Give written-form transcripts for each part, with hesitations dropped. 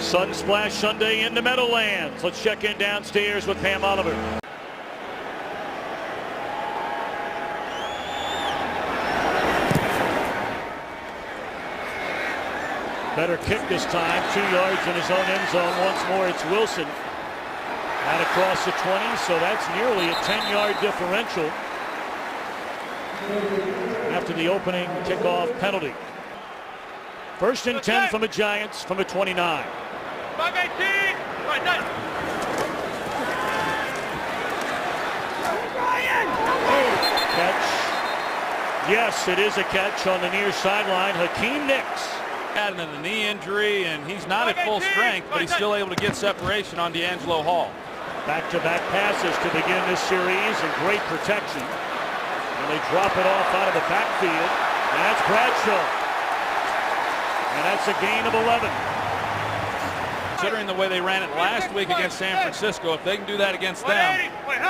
Sun Splash Sunday in the Meadowlands. Let's check in downstairs with Pam Oliver. Better kick this time, 2 yards in his own end zone. Once more, it's Wilson. And across the 20, so that's nearly a 10-yard differential after the opening kickoff penalty. First and 10 from the Giants from the 29. 5-18. Catch. Yes, it is a catch on the near sideline. Hakeem Nicks. Had a knee injury, and he's not at full strength, but he's still able to get separation on D'Angelo Hall. Back-to-back passes to begin this series, and great protection. And they drop it off out of the backfield, and that's Bradshaw. And that's a gain of 11. Considering the way they ran it last week against San Francisco, if they can do that against them,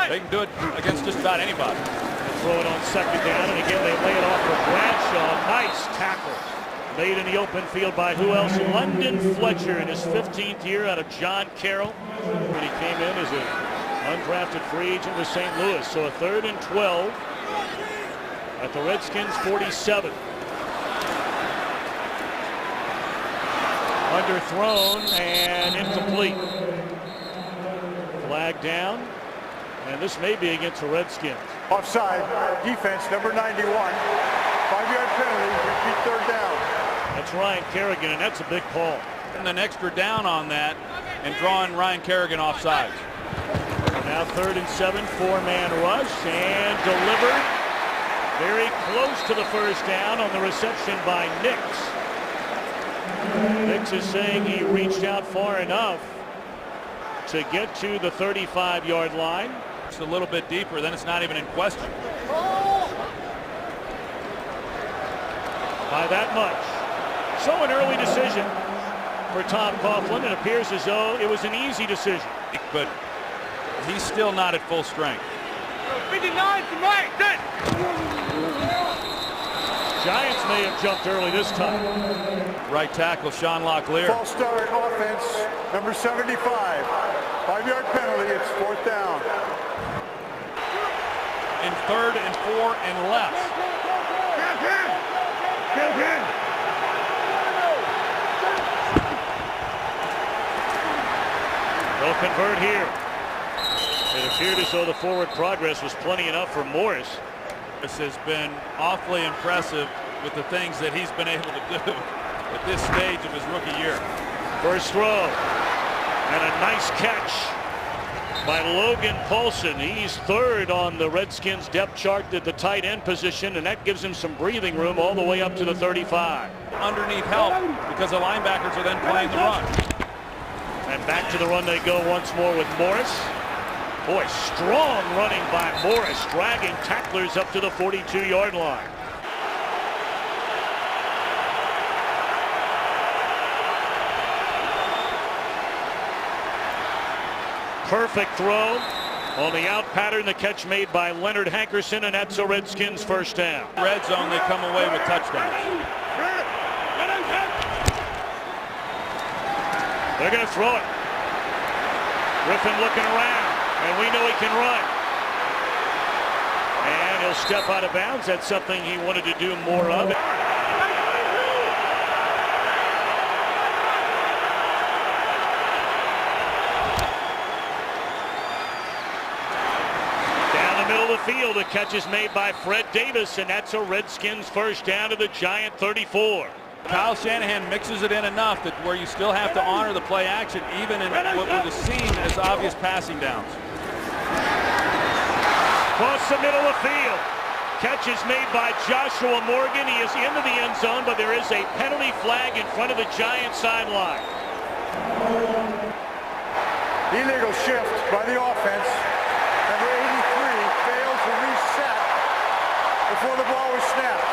they can do it against just about anybody. They throw it on second down, and again they lay it off for Bradshaw. Nice tackle. Made in the open field by who else? London Fletcher in his 15th year out of John Carroll. When he came in as an undrafted free agent with St. Louis. So a 3rd and 12 at the Redskins 47. Underthrown and incomplete. Flag down. And this may be against the Redskins. Offside, defense, number 91. 5-yard penalty, repeat 3rd down. That's Ryan Kerrigan, and that's a big call. And an extra down on that and drawing Ryan Kerrigan offside. Now 3rd and 7, 4-man rush and delivered. Very close to the first down on the reception by Nicks. Nicks is saying he reached out far enough to get to the 35-yard line. It's a little bit deeper, then it's not even in question. By that much. So an early decision for Tom Coughlin. It appears as though it was an easy decision. But he's still not at full strength. 59 to right. Giants may have jumped early this time. Right tackle Sean Locklear. False start offense, number 75. 5-yard penalty, it's 4th down. In 3rd and 4 and less. They'll convert here. It appeared as though the forward progress was plenty enough for Morris. This has been awfully impressive with the things that he's been able to do at this stage of his rookie year. First throw. And a nice catch by Logan Paulson. He's 3rd on the Redskins depth chart at the tight end position, and that gives him some breathing room all the way up to the 35. Underneath help because the linebackers are then playing the run. And back to the run they go once more with Morris. Boy, strong running by Morris, dragging tacklers up to the 42-yard line. Perfect throw on the out pattern. The catch made by Leonard Hankerson, and that's a Redskins first down. Red zone, they come away with touchdowns. They're going to throw it. Griffin looking around, and we know he can run. And he'll step out of bounds. That's something he wanted to do more of. Down the middle of the field, the catch is made by Fred Davis, and that's a Redskins first down to the Giant 34. Kyle Shanahan mixes it in enough that where you still have to honor the play action, even in what would seem as obvious passing downs. Across the middle of the field. Catch is made by Joshua Morgan. He is into the end zone, but there is a penalty flag in front of the Giant sideline. Illegal shift by the offense. Number 83 failed to reset before the ball was snapped.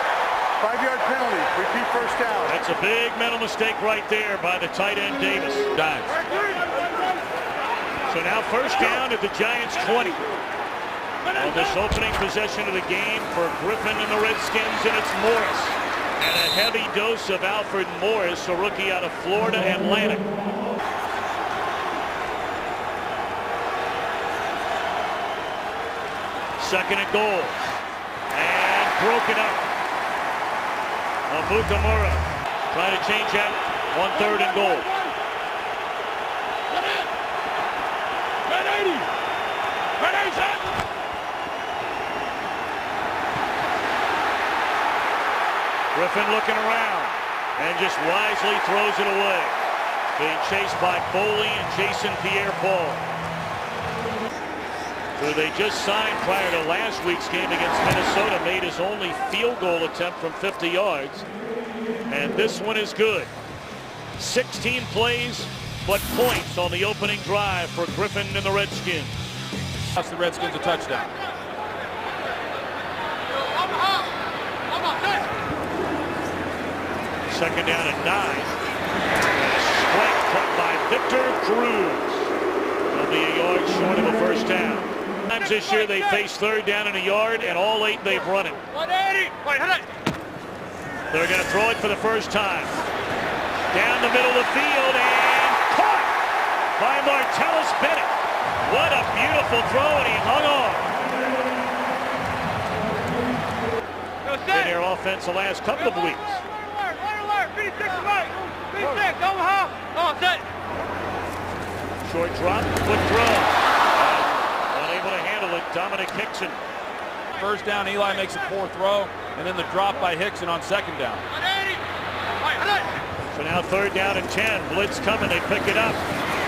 5-yard penalty, repeat first down. That's a big mental mistake right there by the tight end Davis. Dives. So now first down at the Giants 20. On this opening possession of the game for Griffin and the Redskins, and it's Morris. And a heavy dose of Alfred Morris, a rookie out of Florida Atlantic. Second and goal. And broken up. Abukamura trying to change that on 3rd and goal. Griffin looking around and just wisely throws it away. Being chased by Foley and Jason Pierre-Paul. Who they just signed prior to last week's game against Minnesota, made his only field goal attempt from 50 yards. And this one is good. 16 plays, but points on the opening drive for Griffin and the Redskins. Cost the Redskins a touchdown. Second down and 9. And a strike cut by Victor Cruz. They'll be a yard short of a first down. Times this year they face 3rd down and a yard, and all 8 they've run it. 180. They're going to throw it for the first time. Down the middle of the field and caught by Martellus Bennett. What a beautiful throw, and he hung on. Been their offense the last couple of weeks. Short drop, quick throw. Unable to handle it, Dominic Hickson. First down, Eli makes a poor throw, and then the drop by Hickson on 2nd down. So now 3rd down and 10. Blitz coming, they pick it up.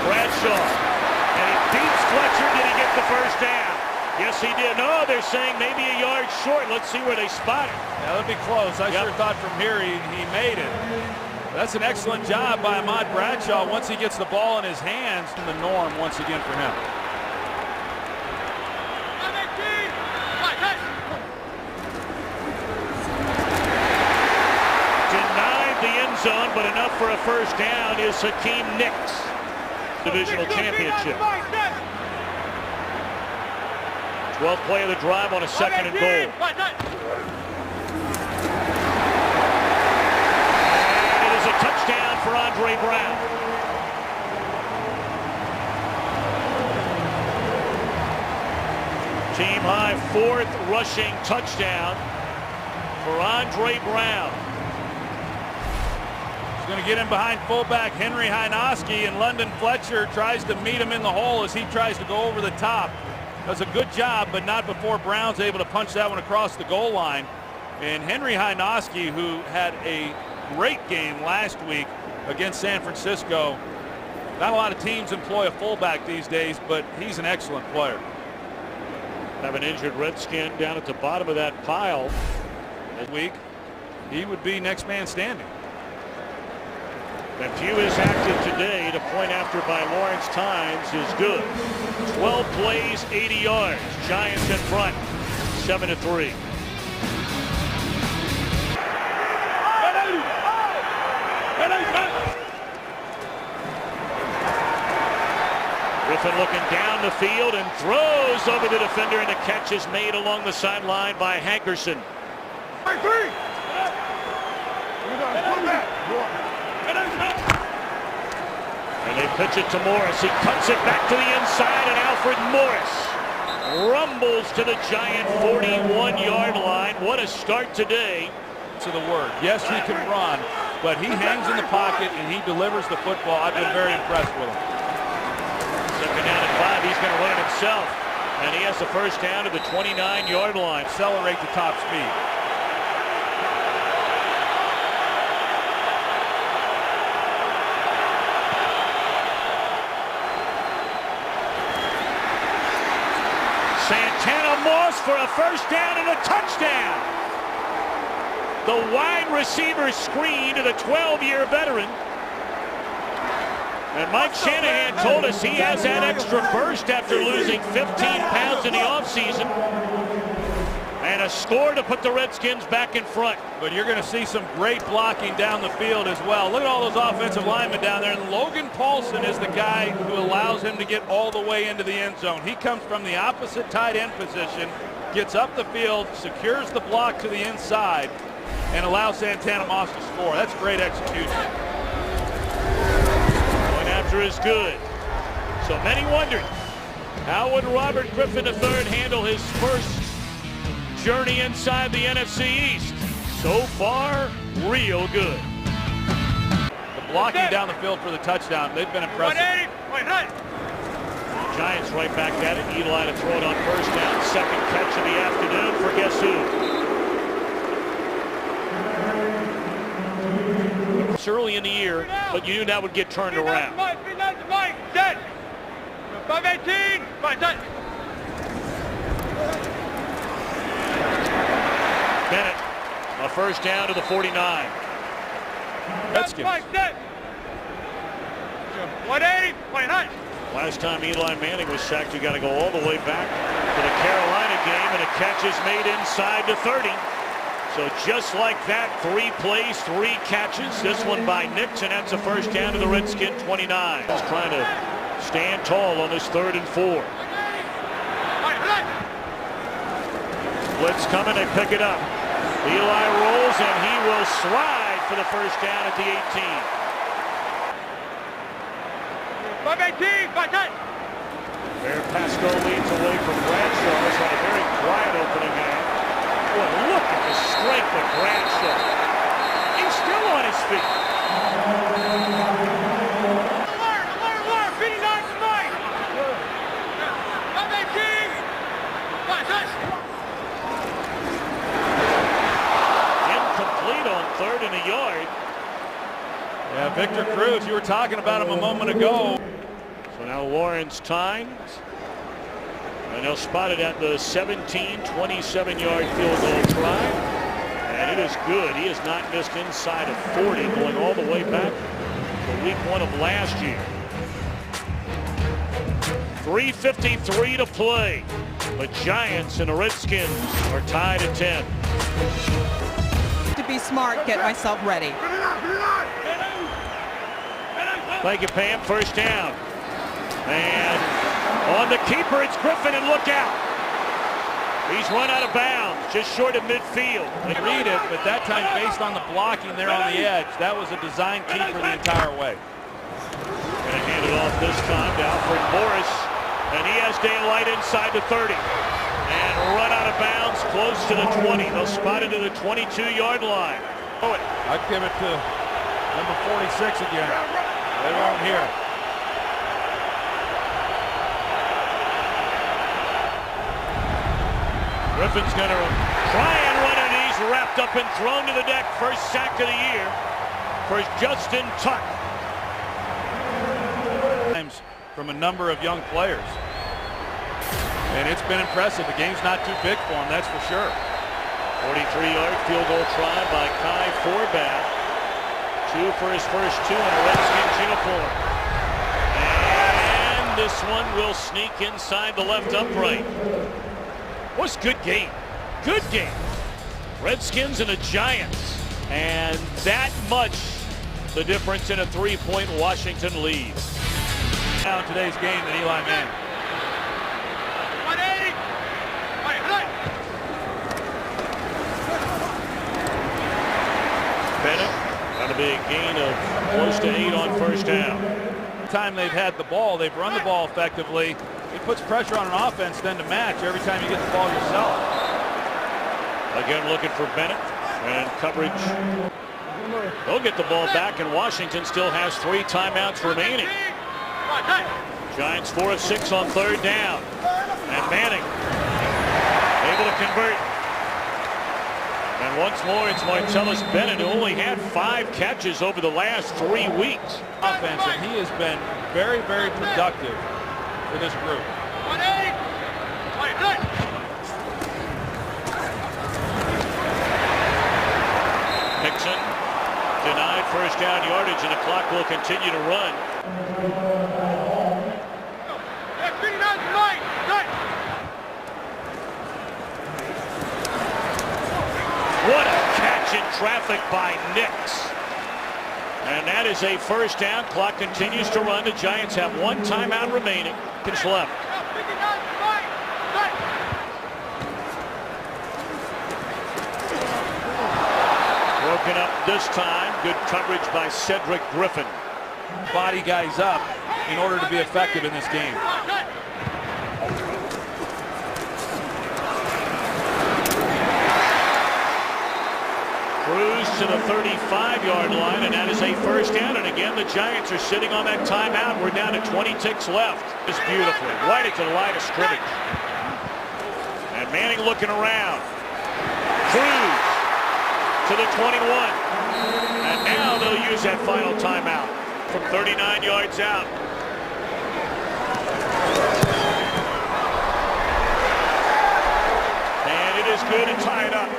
Bradshaw, and he beats Fletcher. Did he get the first down? Yes, he did. No, they're saying maybe a yard short. Let's see where they spot it. Yeah, that'd be close. I sure thought from here he made it. That's an excellent job by Ahmad Bradshaw once he gets the ball in his hands. In the norm once again for him. Denied the end zone, but enough for a first down is Hakeem Nicks. Divisional championship. 12th play of the drive on a 2nd and goal. And it is a touchdown for Andre Brown. Team high 4th rushing touchdown for Andre Brown. He's going to get in behind fullback Henry Hynoski, and London Fletcher tries to meet him in the hole as he tries to go over the top. Does a good job, but not before Brown's able to punch that one across the goal line. And Henry Hynoski, who had a great game last week against San Francisco. Not a lot of teams employ a fullback these days, but he's an excellent player. Have an injured Redskin down at the bottom of that pile. This week, he would be next man standing. And Pugh is active today. The point after by Lawrence Tynes is good. 12 plays, 80 yards. Giants in front, 7-3. Griffin looking down the field and throws over the defender, and the catch is made along the sideline by Hankerson. And they pitch it to Morris. He cuts it back to the inside, and Alfred Morris rumbles to the Giant 41-yard line. What a start today. To the word. Yes, he can run, but he hangs in the pocket and he delivers the football. I've been very impressed with him. Second down and 5. He's going to run it himself. And he has the first down to the 29-yard line. Accelerate to top speed. Santana Moss for a first down and a touchdown. The wide receiver screen to the 12-year veteran. And Mike Shanahan told us he has that extra burst after losing 15 pounds in the offseason. And a score to put the Redskins back in front. But you're going to see some great blocking down the field as well. Look at all those offensive linemen down there. And Logan Paulson is the guy who allows him to get all the way into the end zone. He comes from the opposite tight end position, gets up the field, secures the block to the inside, and allows Santana Moss to score. That's great execution. Point after is good. So many wondered, how would Robert Griffin III handle his first journey inside the NFC East. So far, real good. The blocking down the field for the touchdown, they've been impressive. 180, Giants right back at it. Eli to throw it on first down. Second catch of the afternoon for guess who? It's early in the year, but you knew that would get turned around. 518, Bennett, a first down to the 49. Redskins. 180, 100. Last time Eli Manning was sacked, you got to go all the way back to the Carolina game, and a catch is made inside the 30. So just like that, 3 plays, 3 catches. This one by Nix, and that's a first down to the Redskin 29. He's trying to stand tall on this 3rd and 4. Blitz coming to pick it up. Eli rolls, and he will slide for the first down at the 18. 518, 510. There, Pasco leads away from Bradshaw. It's on a very quiet opening half. Boy, look at the strength of Bradshaw. He's still on his feet. Alert, 59 to Mike. 518, 510. Incomplete on 3rd and a yard. Yeah, Victor Cruz, you were talking about him a moment ago. So now Lawrence times. And they'll spot it at the 27-yard field goal try. And it is good. He has not missed inside of 40, going all the way back to week 1 of last year. 3:53 to play. The Giants and the Redskins are tied at 10. To be smart, get myself ready. Thank you, Pam. First down. And on the keeper, it's Griffin, and look out. He's run out of bounds, just short of midfield. They read it, but that time based on the blocking there on the edge, that was a design keeper the entire way. Gonna hand it off this time to Alfred Morris, and he has daylight inside the 30. And run out of bounds close to the 20. They'll spot it to the 22-yard line. I'd give it to number 46 again. They won't hear. Griffin's going to try and run it. He's wrapped up and thrown to the deck. First sack of the year for Justin Tuck. From a number of young players. And it's been impressive. The game's not too big for him, that's for sure. 43-yard field goal try by Kai Forbath. 2 for his first 2 in a Redskins uniform. And this one will sneak inside the left upright. Was good game. Good game. Redskins and the Giants. And that much the difference in a 3-point Washington lead. Now today's game than Eli Manning. 180, 100. Bennett, going to be a gain of close to 8 on first down. The time they've had the ball, they've run the ball effectively. It puts pressure on an offense then to match every time you get the ball yourself. Again looking for Bennett, and coverage. They'll get the ball back, and Washington still has 3 timeouts remaining. Giants 4 of 6 on 3rd down. And Manning able to convert. And once more, it's Martellus Bennett, who only had 5 catches over the last 3 weeks. Offense, and he has been very, very productive for this group. 180, 100. Nixon denied first down yardage, and the clock will continue to run. What a catch in traffic by Nix. And that is a first down. Clock continues to run. The Giants have 1 timeout remaining. It's left. Broken up this time. Good coverage by Cedric Griffin. Body guys up in order to be effective in this game. Cruise to the 35-yard line, and that is a first down. And again, the Giants are sitting on that timeout. We're down to 20 ticks left. Just beautifully right into the line of scrimmage. And Manning looking around. Cruise to the 21. And now they'll use that final timeout from 39 yards out. And it is good and tied up.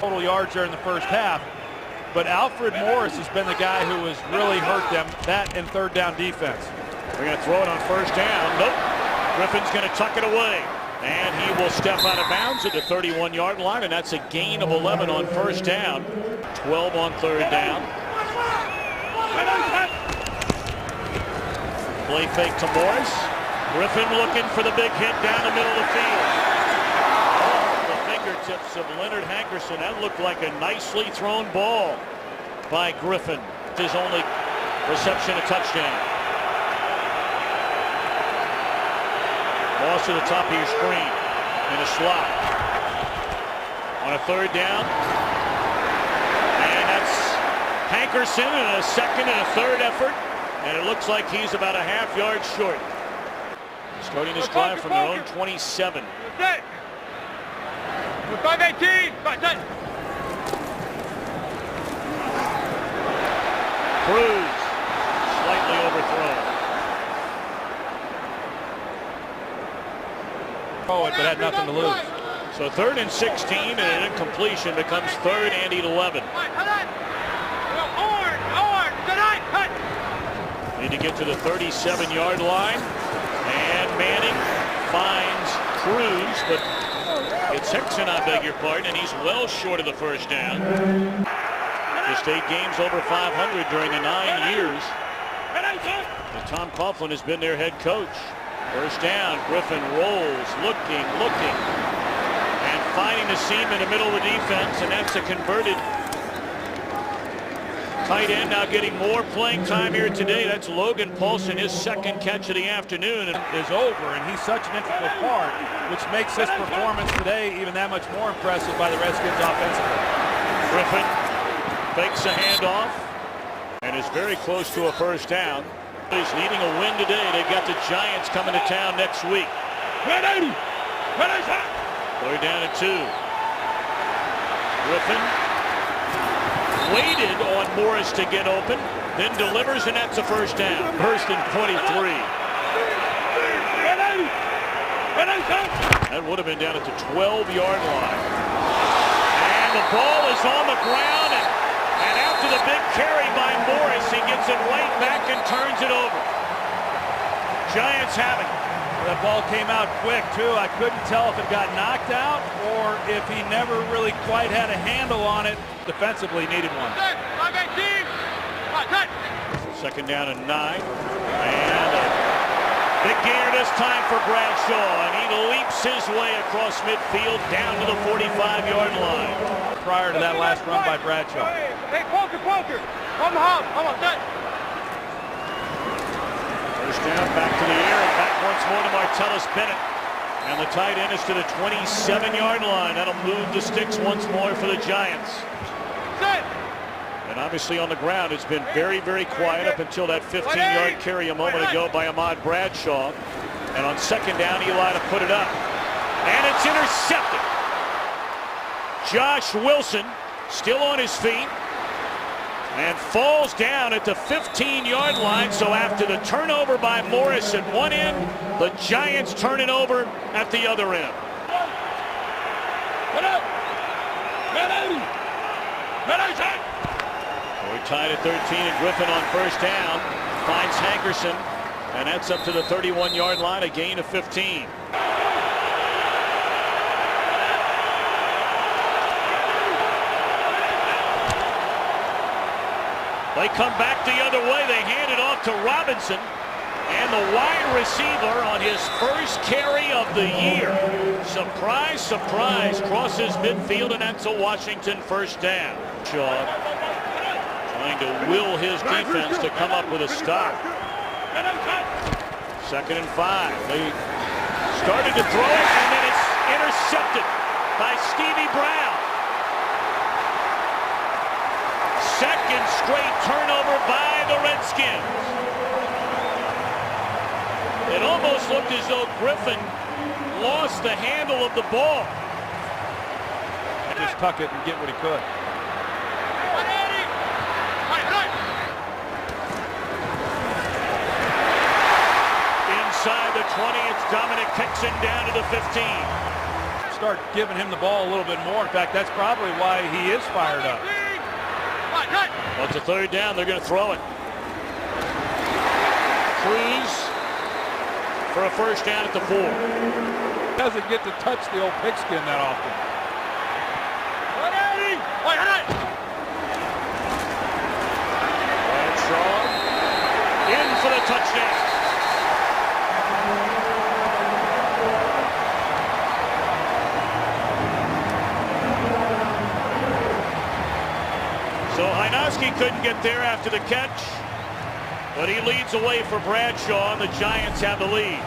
Total yards there in the first half, but Alfred Morris has been the guy who has really hurt them, that and third down defense. They're going to throw it on first down. Nope. Griffin's going to tuck it away, and he will step out of bounds at the 31-yard line, and that's a gain of 11 on first down. 12 on third down. Play fake to Morris. Griffin looking for the big hit down the middle of the field. Tips of Leonard Hankerson. That looked like a nicely thrown ball by Griffin. His only reception, a touchdown. Loss to the top of your screen in a slot. On a third down. And that's Hankerson in a second and a third effort. And it looks like he's about a half yard short. Starting this drive from their own 27. 5-18. Cruz slightly overthrown. Forward, but had nothing to lose. So 3rd and 16, and an incompletion becomes 3rd and 11. Need to get to the 37-yard line, and Manning finds Cruz, but it's Hickson, I beg your pardon, and he's well short of the first down. Just 8 games over 500 during the 9 years. And Tom Coughlin has been their head coach. First down, Griffin rolls, looking, and finding the seam in the middle of the defense, and that's a converted tight end. Now getting more playing time here today. That's Logan Paulson, his second catch of the afternoon. Is over, and he's such an integral part, which makes this performance today even that much more impressive by the Redskins offensively. Griffin fakes a handoff and is very close to a first down. He's needing a win today. They've got the Giants coming to town next week. 3rd down at 2. Griffin waited on Morris to get open, then delivers, and that's a first down. 1st and 23. That would have been down at the 12-yard line. And the ball is on the ground, and after the big carry by Morris, he gets it right back and turns it over. Giants have it. That ball came out quick, too. I couldn't tell if it got knocked out or if he never really quite had a handle on it. Defensively needed one. 2nd down and 9. And a big gainer this time for Bradshaw, and he leaps his way across midfield down to the 45-yard line. Prior to that last run by Bradshaw. Hey, Poker. On the hop. Come on, set. First down, back to the air, and back once more to Martellus Bennett. And the tight end is to the 27-yard line. That'll move the sticks once more for the Giants. Set. And obviously on the ground, it's been very, very quiet up until that 15-yard carry a moment ago by Ahmad Bradshaw. And on 2nd down, Eli to put it up. And it's intercepted. Josh Wilson still on his feet and falls down at the 15-yard line. So after the turnover by Morris at one end, the Giants turn it over at the other end. We're tied at 13, and Griffin on first down finds Hankerson, and that's up to the 31-yard line, a gain of 15. They come back the other way. They hand it off to Robinson, and the wide receiver on his first carry of the year, surprise, surprise, crosses midfield, and that's a Washington first down. Shaw trying to will his defense to come up with a stop. 2nd and 5. They started to throw it, and then it's Intercepted by Stevie Brown. Second straight turnover by the Redskins. It almost looked as though Griffin lost the handle of the ball. And just tuck it and get what he could. Inside the 20, it's Dominic Kixon down to the 15. Start giving him the ball a little bit more. In fact, that's probably why he is fired up. Well, it's a third down. They're going to throw it. Cruz for a first down at the 4. Doesn't get to touch the old pigskin that often. Bradshaw in for the touchdown. So Hynoski couldn't get there after the catch, but he leads away for Bradshaw, and the Giants have the lead.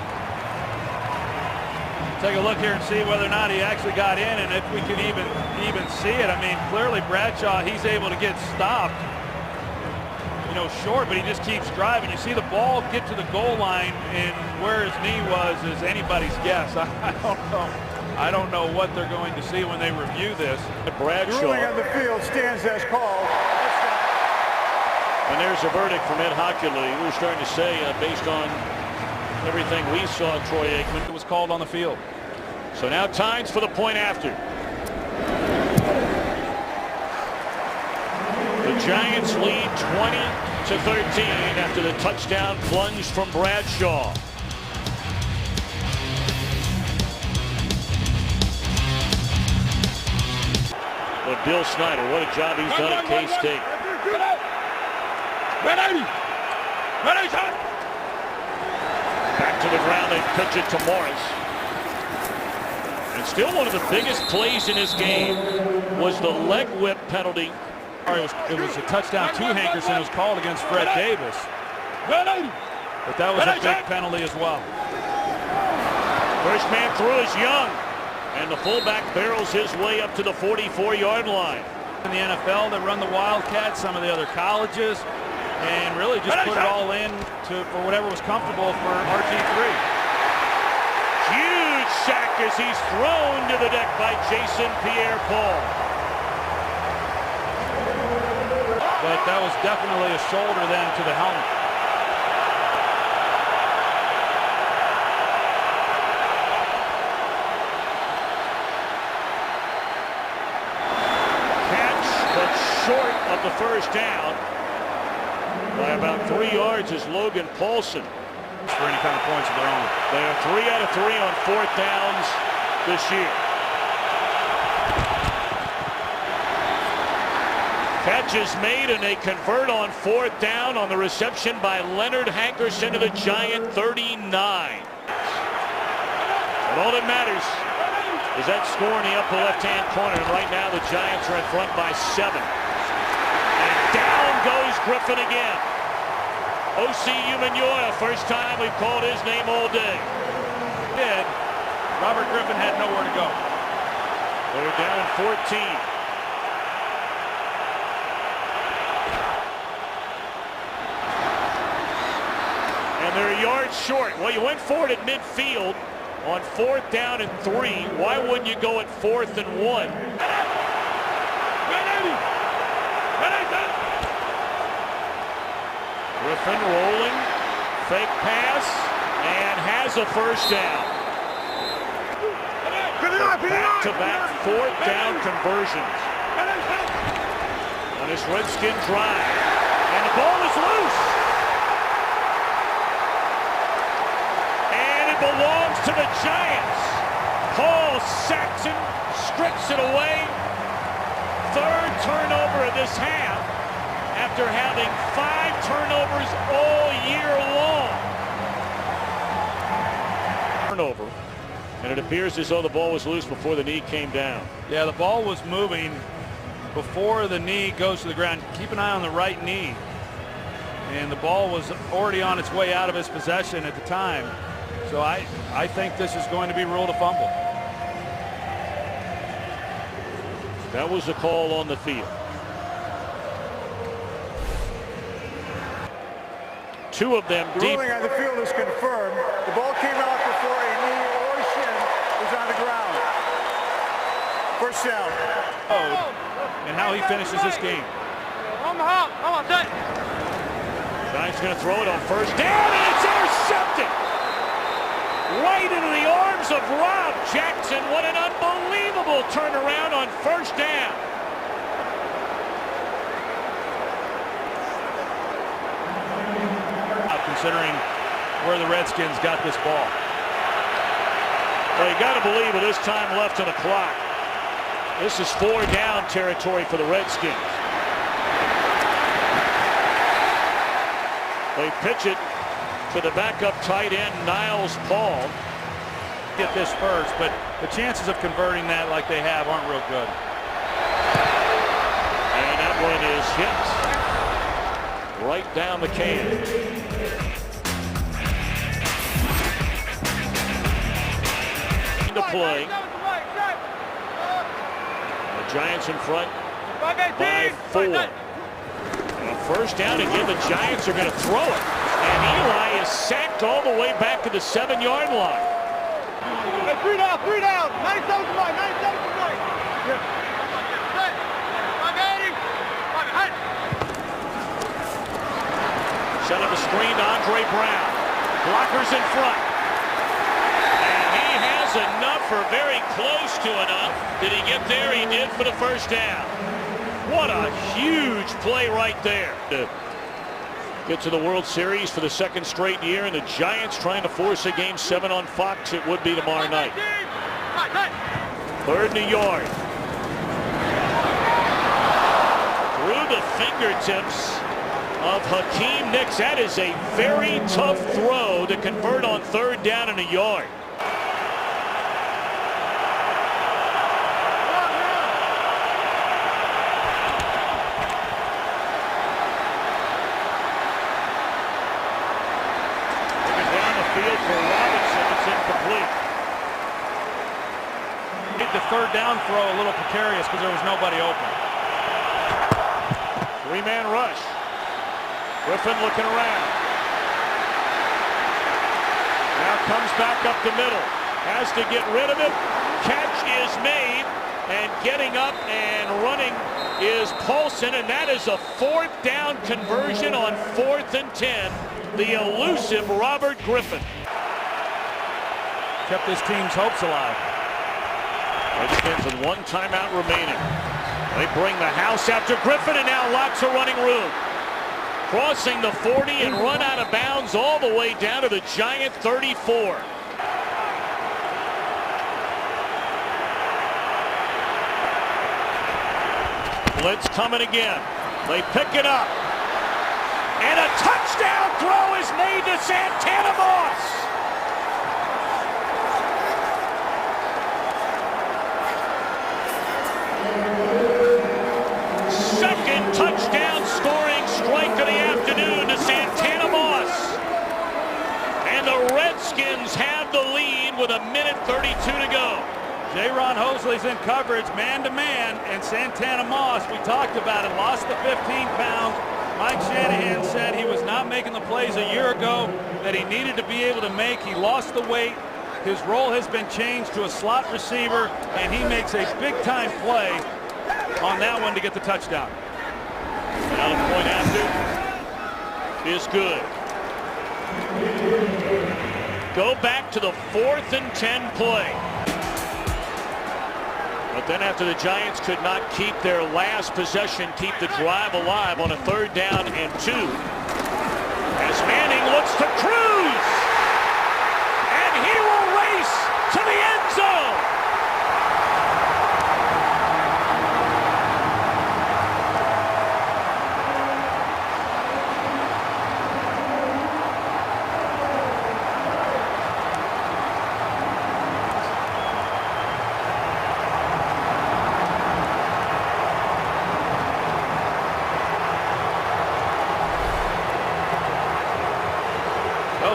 Take a look here and see whether or not he actually got in, and if we can even see it. I mean, clearly Bradshaw, he's able to get stopped, short, but he just keeps driving. You see the ball get to the goal line, and where his knee was is anybody's guess. I don't know. I don't know what they're going to see when they review this. Bradshaw. The ruling on the field stands as called. And there's a verdict from Ed Hockley. We were starting to say, based on everything we saw, Troy Aikman, It was called on the field. So now Tynes for the point after. The Giants lead 20-13 after the touchdown plunge from Bradshaw. But Bill Snyder, what a job he's done at K-State. Back to the ground, they pitch it to Morris. And still one of the biggest plays in this game was the leg whip penalty. It was a touchdown to Hankerson. It was called against Fred Davis. But that was a big penalty as well. First man through is Young. And the fullback barrels his way up to the 44-yard line. In the NFL, they run the Wildcats, some of the other colleges, and really just put it all in for whatever was comfortable for RG3. Huge sack as he's thrown to the deck by Jason Pierre-Paul. But that was definitely a shoulder then to the helmet. Short of the first down by about 3 yards is Logan Paulson. For any kind of points of their own. They are 3 out of 3 on fourth downs this year. Catch is made and they convert on fourth down on the reception by Leonard Hankerson to the Giant 39. And all that matters is that score in the upper left-hand corner. And right now the Giants are in front by 7. Down goes Griffin again. O.C. Umenyiora, first time we've called his name all day. Did. Robert Griffin had nowhere to go. They're down 14. And they're a yard short. Well, you went for it at midfield on fourth down and 3. Why wouldn't you go at 4th and 1? Griffin rolling, fake pass, and has a first down. Back-to-back fourth down conversions on this Redskin drive. And the ball is loose. And it belongs to the Giants. Paul Saxon strips it away. Third turnover of this half, after having 5 turnovers all year long. Turnover, and it appears as though the ball was loose before the knee came down. Yeah, the ball was moving before the knee goes to the ground. Keep an eye on the right knee. And the ball was already on its way out of his possession at the time. So I think this is going to be ruled a fumble. That was a call on the field. Two of them The deep. ruling on the field is confirmed. The ball came out before a knee or shin was on the ground. First down. And how he finishes this game. On the hop. Come on, set. Giants going to throw it on first down, and it's intercepted. Right into the arms of Rob Jackson. What an unbelievable turnaround on first down. Considering where the Redskins got this ball. Well, you got to believe with this time left on the clock, this is 4 down territory for the Redskins. They pitch it to the backup tight end, Niles Paul. Get this first, but the chances of converting that like they have aren't real good. And that one is hit right down the can. To play. The Giants in front by 4. And a first down again. The Giants are going to throw it. And Eli is sacked all the way back to the 7-yard line. Hey, 3 down, 3 down. 97 to 97 to 9. Set up a screen to Andre Brown. Blockers in front. And he has enough, or very close to enough. Did he get there? He did for the first down. What a huge play right there. To get to the World Series for the 2nd straight year, and the Giants trying to force a Game 7 on Fox. It would be tomorrow night. 3rd and a yard. Through the fingertips of Hakeem Nicks. That is a very tough throw to convert on 3rd down and a yard. Down the field for Robinson. It's incomplete. Made the 3rd down throw a little precarious because there was nobody open. 3-man rush. Griffin looking around. Now comes back up the middle. Has to get rid of it. Catch is made. And getting up and running is Paulson. And that is a 4th down conversion on 4th and 10. The elusive Robert Griffin. Kept his team's hopes alive. Redskins with 1 timeout remaining. They bring the house after Griffin, and now lots of running room. Crossing the 40 and run out of bounds all the way down to the Giant 34. Blitz coming again. They pick it up. And a touchdown throw is made to Santana Moss. Second touchdown scoring strike of the afternoon to Santana Moss. And the Redskins have the lead with 1:32 to go. J-Ron Hosley's in coverage, man-to-man, and Santana Moss, we talked about it, lost the 15 pounds. Mike Shanahan said he was not making the plays a year ago that he needed to be able to make. He lost the weight. His role has been changed to a slot receiver, and he makes a big-time play on that one to get the touchdown. Now the point after is good. Go back to the 4th and 10 play. But then after the Giants could not keep their last possession, keep the drive alive on a 3rd down and 2. As Manning looks to Cruz. And he will race to the end zone.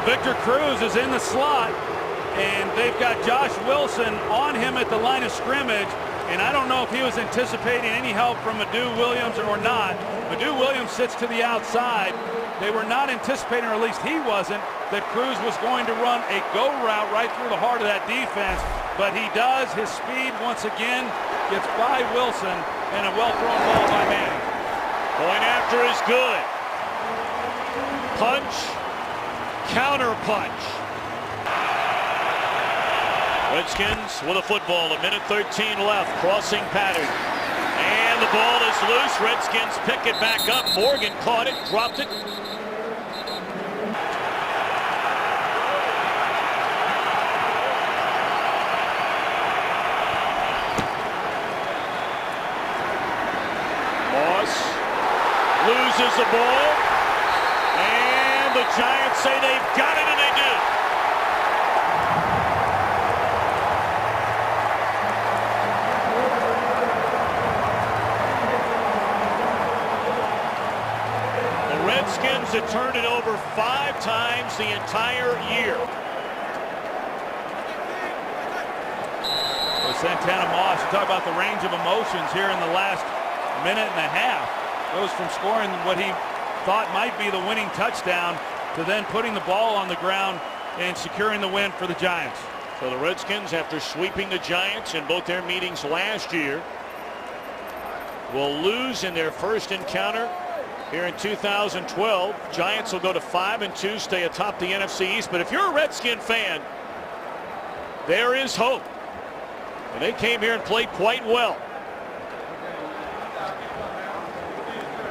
Victor Cruz is in the slot, and they've got Josh Wilson on him at the line of scrimmage, And I don't know if he was anticipating any help from Madu Williams or not. Madu Williams sits to the outside. They were not anticipating, or at least he wasn't, that Cruz was going to run a go route right through the heart of that defense. But he does. His speed once again gets by Wilson, and a well-thrown ball by Manning. Going after is good. Punch, counter punch. Redskins with a football, 1:13 left, crossing pattern. And the ball is loose. Redskins pick it back up. Morgan caught it, dropped it. Moss loses the ball. And the Giants say they've got it, and they do. Redskins had turned it over 5 times the entire year. Well, Santana Moss, you talk about the range of emotions here in the last minute and a half. Goes from scoring what he thought might be the winning touchdown to then putting the ball on the ground and securing the win for the Giants. So the Redskins, after sweeping the Giants in both their meetings last year, will lose in their first encounter here in 2012. Giants will go to 5-2, stay atop the NFC East. But if you're a Redskin fan, there is hope. And they came here and played quite well.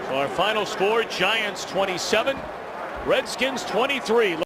So our final score, Giants 27, Redskins 23.